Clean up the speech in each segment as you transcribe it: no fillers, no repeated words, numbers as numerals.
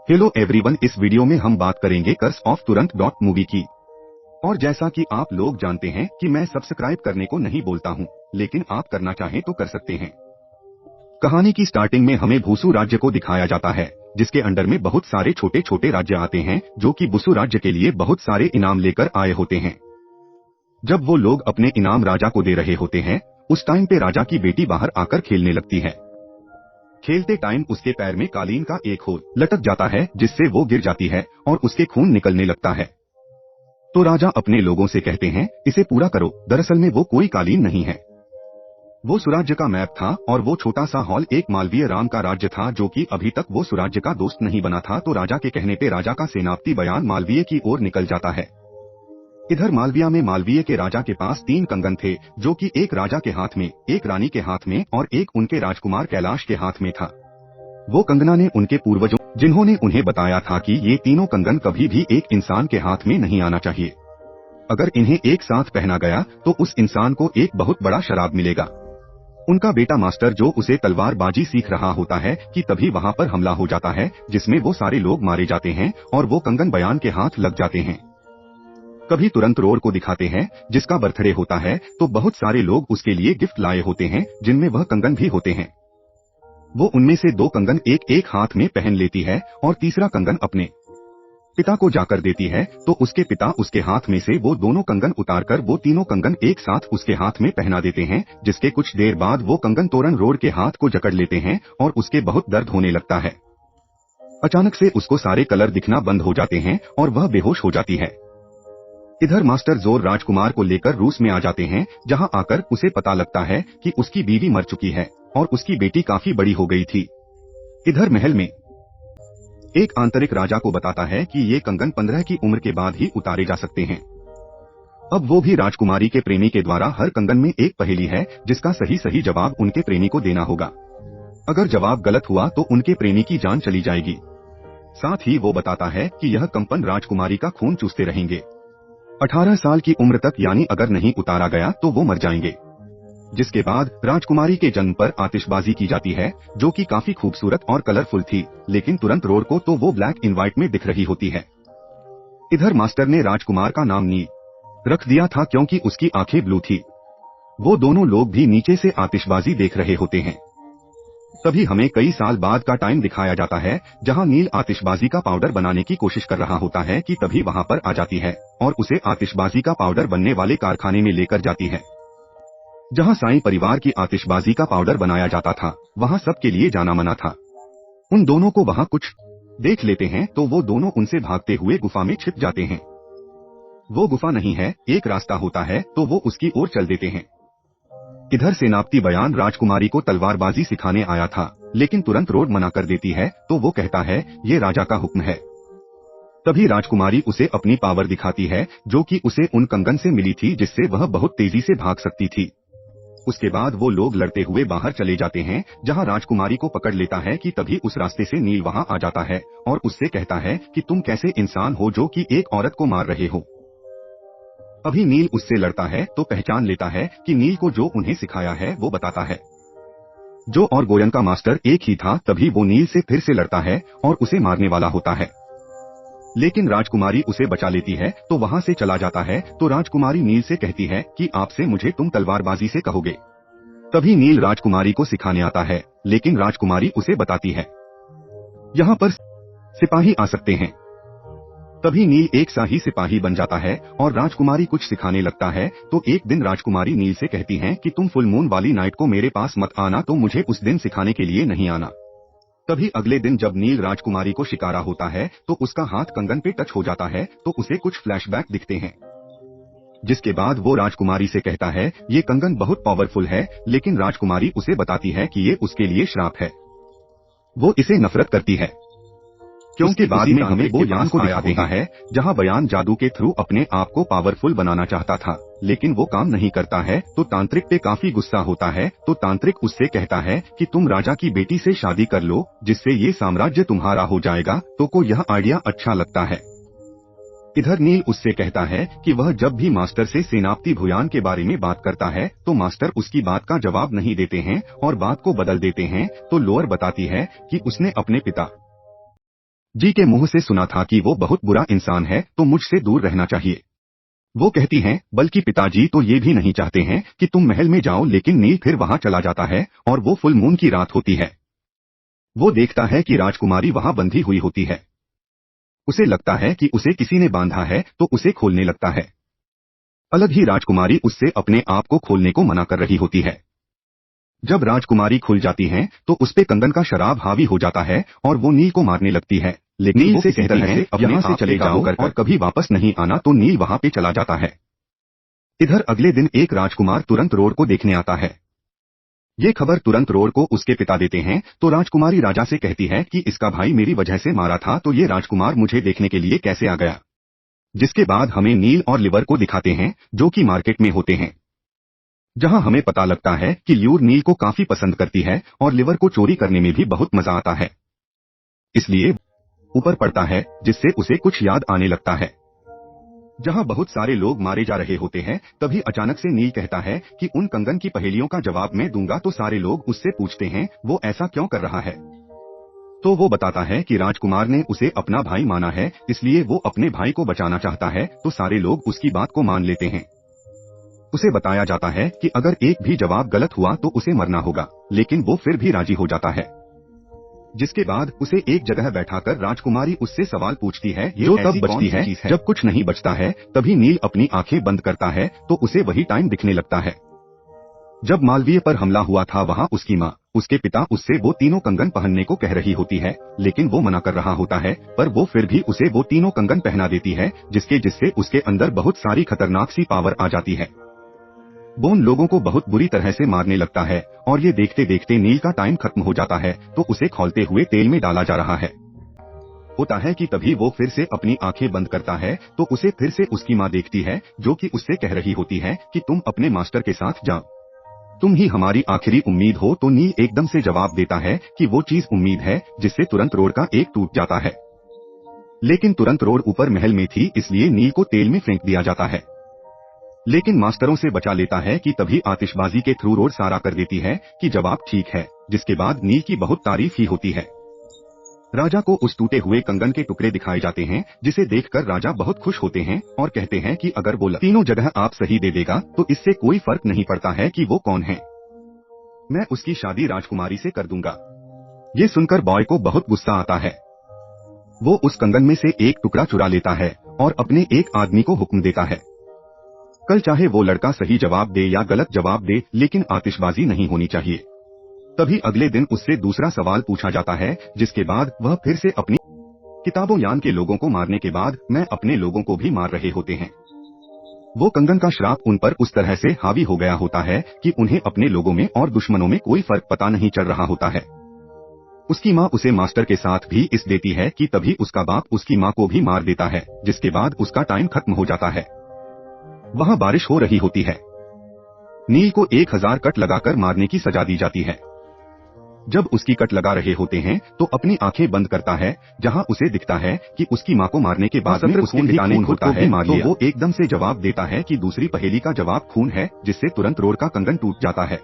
Hello everyone, इस video में हम बात करेंगे कर्स ऑफ तुरंत डॉट मूवी की। और जैसा कि आप लोग जानते हैं कि मैं सब्सक्राइब करने को नहीं बोलता हूं, लेकिन आप करना चाहें तो कर सकते हैं। कहानी की स्टार्टिंग में हमें भूसु राज्य को दिखाया जाता है, जिसके अंडर में बहुत सारे छोटे छोटे राज्य आते हैं जो कि भूसु राज्य के लिए बहुत सारे इनाम लेकर आए होते हैं। जब वो लोग अपने इनाम राजा को दे रहे होते हैं, उस टाइम पे राजा की बेटी बाहर आकर खेलने लगती है। खेलते टाइम उसके पैर में कालीन का एक होल लटक जाता है, जिससे वो गिर जाती है और उसके खून निकलने लगता है। तो राजा अपने लोगों से कहते हैं, इसे पूरा करो। दरअसल में वो कोई कालीन नहीं है, वो सुराज्य का मैप था और वो छोटा सा हॉल एक मालवीय राम का राज्य था जो कि अभी तक वो सुराज्य का दोस्त नहीं बना था। तो राजा के कहने पे राजा का सेनापति बयान मालवीय की ओर निकल जाता है। इधर मालविया में मालवीय के राजा के पास 3 कंगन थे, जो कि एक राजा के हाथ में, एक रानी के हाथ में और एक उनके राजकुमार कैलाश के हाथ में था। वो कंगना ने उनके पूर्वजों, जिन्होंने उन्हें बताया था कि ये तीनों कंगन कभी भी एक इंसान के हाथ में नहीं आना चाहिए। अगर इन्हें एक साथ पहना गया तो उस इंसान को एक बहुत बड़ा शराब मिलेगा। उनका बेटा मास्टर जो उसे तलवारबाजी सीख रहा होता है कि तभी वहाँ पर हमला हो जाता है, जिसमें वो सारे लोग मारे जाते हैं और वो कंगन बयान के हाथ लग जाते हैं। कभी तुरंत रोड को दिखाते हैं, जिसका बर्थडे होता है, तो बहुत सारे लोग उसके लिए गिफ्ट लाए होते हैं, जिनमें वह कंगन भी होते हैं। वो उनमें से 2 कंगन एक एक हाथ में पहन लेती है और तीसरा कंगन अपने पिता को जाकर देती है। तो उसके पिता उसके हाथ में से वो दोनों कंगन उतारकर वो तीनों कंगन एक साथ उसके हाथ में पहना देते हैं, जिसके कुछ देर बाद वो कंगन तोरण रोड के हाथ को जकड़ लेते हैं और उसके बहुत दर्द होने लगता है। अचानक से उसको सारे कलर दिखना बंद हो जाते हैं और वह बेहोश हो जाती है। इधर मास्टर जोर राजकुमार को लेकर रूस में आ जाते हैं, जहां आकर उसे पता लगता है कि उसकी बीवी मर चुकी है और उसकी बेटी काफी बड़ी हो गई थी। इधर महल में एक आंतरिक राजा को बताता है कि ये कंगन 15 की उम्र के बाद ही उतारे जा सकते हैं। अब वो भी राजकुमारी के प्रेमी के द्वारा हर कंगन में एक पहेली है, जिसका सही जवाब उनके प्रेमी को देना होगा। अगर जवाब गलत हुआ तो उनके प्रेमी की जान चली जाएगी। साथ ही वो बताता है कि यह कंपन राजकुमारी का खून चूसते रहेंगे 18 साल की उम्र तक, यानी अगर नहीं उतारा गया तो वो मर जाएंगे। जिसके बाद राजकुमारी के जन्म पर आतिशबाजी की जाती है, जो कि काफी खूबसूरत और कलरफुल थी, लेकिन तुरंत रोड को तो वो ब्लैक एंड व्हाइट में दिख रही होती है। इधर मास्टर ने राजकुमार का नाम नील रख दिया था क्योंकि उसकी आंखें ब्लू थी। वो दोनों लोग भी नीचे से आतिशबाजी देख रहे होते हैं। तभी हमें कई साल बाद का टाइम दिखाया जाता है, जहां नील आतिशबाजी का पाउडर बनाने की कोशिश कर रहा होता है कि तभी वहां पर आ जाती है और उसे आतिशबाजी का पाउडर बनने वाले कारखाने में लेकर जाती है, जहां साईं परिवार की आतिशबाजी का पाउडर बनाया जाता था। वहां सबके लिए जाना मना था। उन दोनों को वहां कुछ देख लेते हैं तो वो दोनों उनसे भागते हुए गुफा में छिप जाते हैं। वो गुफा नहीं है, एक रास्ता होता है, तो वो उसकी ओर चल देते हैं। इधर सेनापति बयान राजकुमारी को तलवारबाजी सिखाने आया था, लेकिन तुरंत रोड मना कर देती है। तो वो कहता है, ये राजा का हुक्म है। तभी राजकुमारी उसे अपनी पावर दिखाती है, जो कि उसे उन कंगन से मिली थी, जिससे वह बहुत तेजी से भाग सकती थी। उसके बाद वो लोग लड़ते हुए बाहर चले जाते हैं, जहां राजकुमारी को पकड़ लेता है कि तभी उस रास्ते से नील वहां आ जाता है और उससे कहता है कि तुम कैसे इंसान हो जो कि एक औरत को मार रहे हो। अभी नील उससे लड़ता है तो पहचान लेता है कि नील को जो उन्हें सिखाया है वो बताता है। जो और गोयन का मास्टर एक ही था। तभी वो नील से फिर से लड़ता है और उसे मारने वाला होता है, लेकिन राजकुमारी उसे बचा लेती है तो वहां से चला जाता है। तो राजकुमारी नील से कहती है कि आपसे मुझे तुम तलवारबाजी से कहोगे। तभी नील राजकुमारी को सिखाने आता है, लेकिन राजकुमारी उसे बताती है यहाँ पर सिपाही आ सकते हैं। तभी नील एक शाही सिपाही बन जाता है और राजकुमारी कुछ सिखाने लगता है। तो एक दिन राजकुमारी नील से कहती हैं कि तुम फुल मून वाली नाइट को मेरे पास मत आना, तो मुझे उस दिन सिखाने के लिए नहीं आना। तभी अगले दिन जब नील राजकुमारी को शिकारा होता है तो उसका हाथ कंगन पे टच हो जाता है, तो उसे कुछ फ्लैशबैक दिखते हैं। जिसके बाद वो राजकुमारी से कहता है ये कंगन बहुत पावरफुल है, लेकिन राजकुमारी उसे बताती है कि ये उसके लिए श्राप है। वो इसे नफरत करती है, क्योंकि बाद में हमें वो यान को दिखाते हैं, जहां बयान जादू के थ्रू अपने आप को पावरफुल बनाना चाहता था, लेकिन वो काम नहीं करता है। तो तांत्रिक पे काफी गुस्सा होता है। तो तांत्रिक उससे कहता है कि तुम राजा की बेटी से शादी कर लो, जिससे ये साम्राज्य तुम्हारा हो जाएगा। तो को यह आइडिया अच्छा लगता है। इधर नील उससे कहता है कि वह जब भी मास्टर से सेनापति भुयान के बारे में बात करता है तो मास्टर उसकी बात का जवाब नहीं देते हैं और बात को बदल देते हैं। तो लोअर बताती है कि उसने अपने पिता जी के मुंह से सुना था कि वो बहुत बुरा इंसान है, तो मुझसे दूर रहना चाहिए। वो कहती हैं, बल्कि पिताजी तो ये भी नहीं चाहते हैं कि तुम महल में जाओ, लेकिन नील फिर वहां चला जाता है और वो फुल मून की रात होती है। वो देखता है कि राजकुमारी वहां बंधी हुई होती है। उसे लगता है कि उसे किसी ने बांधा है, तो उसे खोलने लगता है। अलग ही राजकुमारी उससे अपने आप को खोलने को मना कर रही होती है। जब राजकुमारी खुल जाती हैं, तो उस पे कंगन का शराब हावी हो जाता है और वो नील को मारने लगती है। लेकिन नील से कहती है, यहाँ से चले जाओ और कभी वापस नहीं आना, तो नील वहां पे चला जाता है। इधर अगले दिन एक राजकुमार तुरंत रोड को देखने आता है। ये खबर तुरंत रोड को उसके पिता देते हैं, तो राजकुमारी राजा से कहती है कि इसका भाई मेरी वजह से मारा था, तो ये राजकुमार मुझे देखने के लिए कैसे आ गया। जिसके बाद हमें नील और लिवर को दिखाते हैं, जो कि मार्केट में होते हैं, जहां हमें पता लगता है कि ल्यूर नील को काफी पसंद करती है और लिवर को चोरी करने में भी बहुत मजा आता है। इसलिए ऊपर पड़ता है, जिससे उसे कुछ याद आने लगता है। जहां बहुत सारे लोग मारे जा रहे होते हैं, तभी अचानक से नील कहता है कि उन कंगन की पहेलियों का जवाब मैं दूंगा, तो सारे लोग उससे पूछते हैं वो ऐसा क्यों कर रहा है। तो वो बताता है कि राजकुमार ने उसे अपना भाई माना है, इसलिए वो अपने भाई को बचाना चाहता है, तो सारे लोग उसकी बात को मान लेते हैं। उसे बताया जाता है कि अगर एक भी जवाब गलत हुआ तो उसे मरना होगा, लेकिन वो फिर भी राजी हो जाता है। जिसके बाद उसे एक जगह बैठाकर राजकुमारी उससे सवाल पूछती है, जो तब बचती है जब कुछ नहीं बचता है। तभी नील अपनी आंखें बंद करता है, तो उसे वही टाइम दिखने लगता है जब मालवीय पर हमला हुआ था। वहाँ उसकी माँ, उसके पिता उससे वो तीनों कंगन पहनने को कह रही होती है, लेकिन वो मना कर रहा होता है, पर वो फिर भी उसे वो तीनों कंगन पहना देती है, जिससे उसके अंदर बहुत सारी खतरनाक सी पावर आ जाती है। वो उन लोगों को बहुत बुरी तरह से मारने लगता है और ये देखते देखते नील का टाइम खत्म हो जाता है, तो उसे खौलते हुए तेल में डाला जा रहा है। होता है कि तभी वो फिर से अपनी आंखें बंद करता है, तो उसे फिर से उसकी माँ देखती है, जो कि उससे कह रही होती है कि तुम अपने मास्टर के साथ जाओ, तुम ही हमारी आखिरी उम्मीद हो। तो नील एकदम से जवाब देता है कि वो चीज उम्मीद है, जिससे तुरंत रोड का एक टूट जाता है। लेकिन तुरंत रोड ऊपर महल में थी, इसलिए नील को तेल में फेंक दिया जाता है, लेकिन मास्टरों से बचा लेता है कि तभी आतिशबाजी के थ्रू रोड सारा कर देती है कि जवाब ठीक है। जिसके बाद नील की बहुत तारीफ ही होती है। राजा को उस टूटे हुए कंगन के टुकड़े दिखाए जाते हैं, जिसे देखकर राजा बहुत खुश होते हैं और कहते हैं कि अगर वो तीनों जगह आप सही दे देगा, तो इससे कोई फर्क नहीं पड़ता है कि वो कौन है, मैं उसकी शादी राजकुमारी से कर दूंगा। ये सुनकर बॉय को बहुत गुस्सा आता है। वो उस कंगन में से एक टुकड़ा चुरा लेता है और अपने एक आदमी को हुक्म देता है, कल चाहे वो लड़का सही जवाब दे या गलत जवाब दे, लेकिन आतिशबाजी नहीं होनी चाहिए। तभी अगले दिन उससे दूसरा सवाल पूछा जाता है, जिसके बाद वह फिर से अपनी किताबों यान के लोगों को मारने के बाद मैं अपने लोगों को भी मार रहे होते हैं। वो कंगन का श्राप उन पर उस तरह से हावी हो गया होता है कि उन्हें अपने लोगों में और दुश्मनों में कोई फर्क पता नहीं चल रहा होता है। उसकी माँ उसे मास्टर के साथ भी इस देती है कि तभी उसका बाप उसकी माँ को भी मार देता है, जिसके बाद उसका टाइम खत्म हो जाता है। वहाँ बारिश हो रही होती है। नील को 1000 कट लगाकर मारने की सजा दी जाती है। जब उसकी कट लगा रहे होते हैं, तो अपनी आंखें बंद करता है, जहां उसे दिखता है कि उसकी मां को मारने के बाद में उसके पिता ने खुद को भी मार लिया। तो वो एकदम से जवाब देता है कि दूसरी पहेली का जवाब खून है, जिससे तुरंत रोड का कंगन टूट जाता है।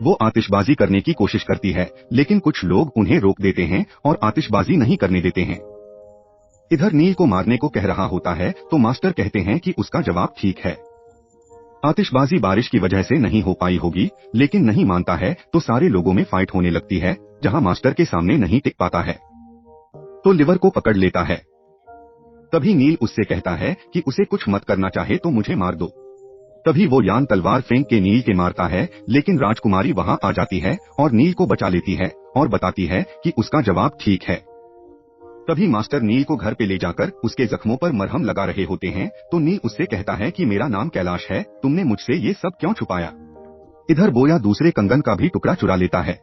वो आतिशबाजी करने की कोशिश करती है, लेकिन कुछ लोग उन्हें रोक देते हैं और आतिशबाजी नहीं करने देते हैं। इधर नील को मारने को कह रहा होता है, तो मास्टर कहते हैं कि उसका जवाब ठीक है, आतिशबाजी बारिश की वजह से नहीं हो पाई होगी, लेकिन नहीं मानता है, तो सारे लोगों में फाइट होने लगती है, जहां मास्टर के सामने नहीं टिक पाता है, तो लिवर को पकड़ लेता है। तभी नील उससे कहता है कि उसे कुछ मत करना चाहे तो मुझे मार दो। तभी वो यान तलवार फेंक के नील के मारता है, लेकिन राजकुमारी वहां आ जाती है और नील को बचा लेती है और बताती है कि उसका जवाब ठीक है। तभी मास्टर नील को घर पे ले जाकर उसके जख्मों पर मरहम लगा रहे होते हैं, तो नील उससे कहता है कि मेरा नाम कैलाश है, तुमने मुझसे ये सब क्यों छुपाया। इधर बोया दूसरे कंगन का भी टुकड़ा चुरा लेता है।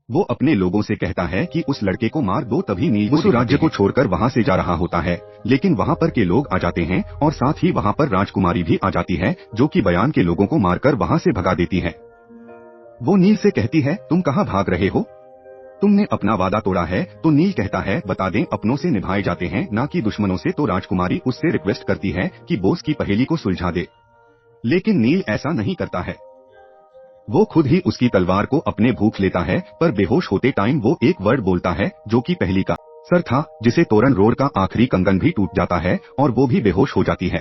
वो अपने लोगों से कहता है कि उस लड़के को मार दो। तभी नील उस राज्य को छोड़कर वहां से जा रहा होता है, लेकिन वहां पर के लोग आ जाते हैं और साथ ही वहां पर राजकुमारी भी आ जाती है, जो कि बयान के लोगों को मारकर वहां से भगा देती है। वो नील से कहती है, तुम कहाँ भाग रहे हो, तुमने अपना वादा तोड़ा है। तो नील कहता है, बता दें अपनों से निभाए जाते हैं, ना कि दुश्मनों से। तो राजकुमारी उससे रिक्वेस्ट करती है कि बोस की पहेली को सुलझा दे, लेकिन नील ऐसा नहीं करता है। वो खुद ही उसकी तलवार को अपने भूख लेता है, पर बेहोश होते टाइम वो एक वर्ड बोलता है, जो कि पहेली का सर था जिसे तोरण रोड का आखिरी कंगन भी टूट जाता है और वो भी बेहोश हो जाती है।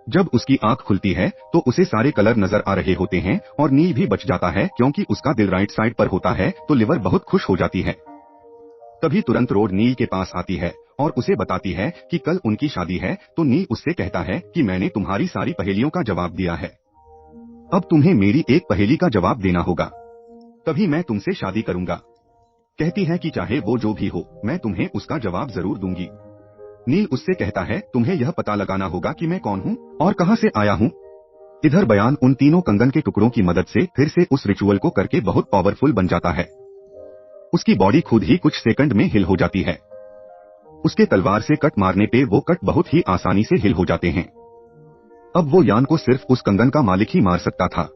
जब उसकी आंख खुलती है तो उसे सारे कलर नजर आ रहे होते हैं और नील भी बच जाता है क्योंकि उसका दिल राइट साइड पर होता है तो लिवर बहुत खुश हो जाती है। तभी तुरंत रोड नील के पास आती है और उसे बताती है कि कल उनकी शादी है तो नील उससे कहता है कि मैंने तुम्हारी सारी पहेलियों का जवाब दिया है, अब तुम्हें मेरी एक पहेली का जवाब देना होगा, तभी मैं तुमसे शादी करूंगा। कहती है कि चाहे वो जो भी हो मैं तुम्हें उसका जवाब जरूर दूंगी। नील उससे कहता है तुम्हें यह पता लगाना होगा कि मैं कौन हूँ और कहाँ से आया हूँ। इधर बयान उन तीनों कंगन के टुकड़ों की मदद से फिर से उस रिचुअल को करके बहुत पावरफुल बन जाता है। उसकी बॉडी खुद ही कुछ सेकंड में हिल हो जाती है। उसके तलवार से कट मारने पे वो कट बहुत ही आसानी से हिल हो जाते हैं। अब वो यान को सिर्फ उस कंगन का मालिक ही मार सकता था।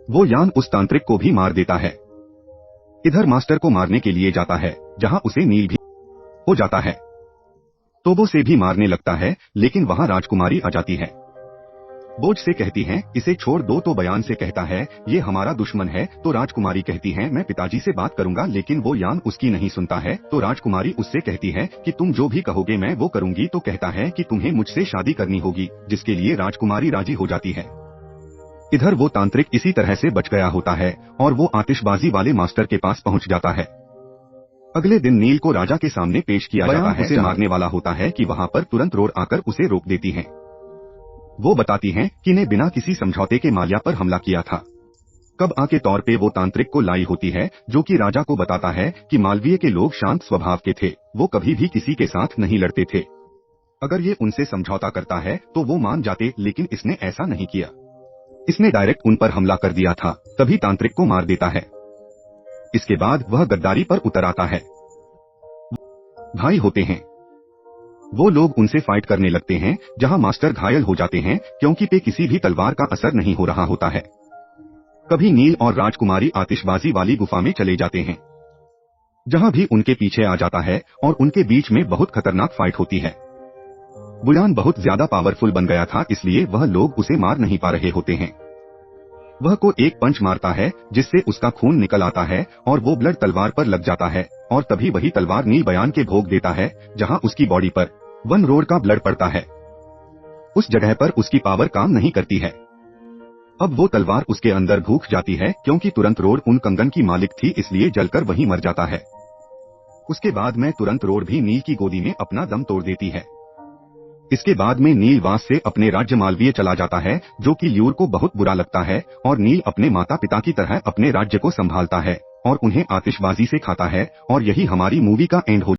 वो यान उस तांत्रिक को भी मार देता है। इधर मास्टर को मारने के लिए जाता है जहां उसे नील भी हो जाता है तो वो से भी मारने लगता है, लेकिन वहां राजकुमारी आ जाती है। बोझ से कहती है इसे छोड़ दो तो बयान से कहता है ये हमारा दुश्मन है तो राजकुमारी कहती है मैं पिताजी से बात करूंगा, लेकिन वो यान उसकी नहीं सुनता है तो राजकुमारी उससे कहती है कि तुम जो भी कहोगे मैं वो करूंगी, तो कहता है कि तुम्हें मुझसे शादी करनी होगी, जिसके लिए राजकुमारी राजी हो जाती है। इधर वो तांत्रिक इसी तरह से बच गया होता है और वो आतिशबाजी वाले मास्टर के पास पहुंच जाता है। अगले दिन नील को राजा के सामने पेश किया जाता है। उसे मारने वाला होता है कि वहां पर तुरंत रोड आकर उसे रोक देती है। वो बताती हैं कि ने बिना किसी समझौते के माल्या पर हमला किया था। कब के तौर पे वो तांत्रिक को लाई होती है जो कि राजा को बताता है कि मालवीय के लोग शांत स्वभाव के थे, वो कभी भी किसी के साथ नहीं लड़ते थे। अगर ये उनसे समझौता करता है तो वो मान जाते, लेकिन इसने ऐसा नहीं किया। इसने डायरेक्ट उन पर हमला कर दिया था, तभी तांत्रिक को मार देता है। इसके बाद वह गद्दारी पर उतर आता है। भाई होते हैं वो लोग उनसे फाइट करने लगते हैं जहां मास्टर घायल हो जाते हैं क्योंकि पे किसी भी तलवार का असर नहीं हो रहा होता है। कभी नील और राजकुमारी आतिशबाजी वाली गुफा में चले जाते हैं जहां भी उनके पीछे आ जाता है और उनके बीच में बहुत खतरनाक फाइट होती है। बुयान बहुत ज्यादा पावरफुल बन गया था इसलिए वह लोग उसे मार नहीं पा रहे होते हैं। वह को एक पंच मारता है जिससे उसका खून निकल आता है और वो ब्लड तलवार पर लग जाता है और तभी वही तलवार नील बयान के भोग देता है जहां उसकी बॉडी पर 1 रोड का ब्लड पड़ता है। उस जगह पर उसकी पावर काम नहीं करती है। अब वो तलवार उसके अंदर भूख जाती है क्योंकि तुरंत रोड उन कंगन की मालिक थी इसलिए जलकर वहीं मर जाता है। उसके बाद में तुरंत रोड भी नील की गोदी में अपना दम तोड़ देती है। इसके बाद में नील वास से अपने राज्य मालवीय चला जाता है जो कि ल्यूर को बहुत बुरा लगता है और नील अपने माता पिता की तरह अपने राज्य को संभालता है और उन्हें आतिशबाजी से खाता है और यही हमारी मूवी का एंड हो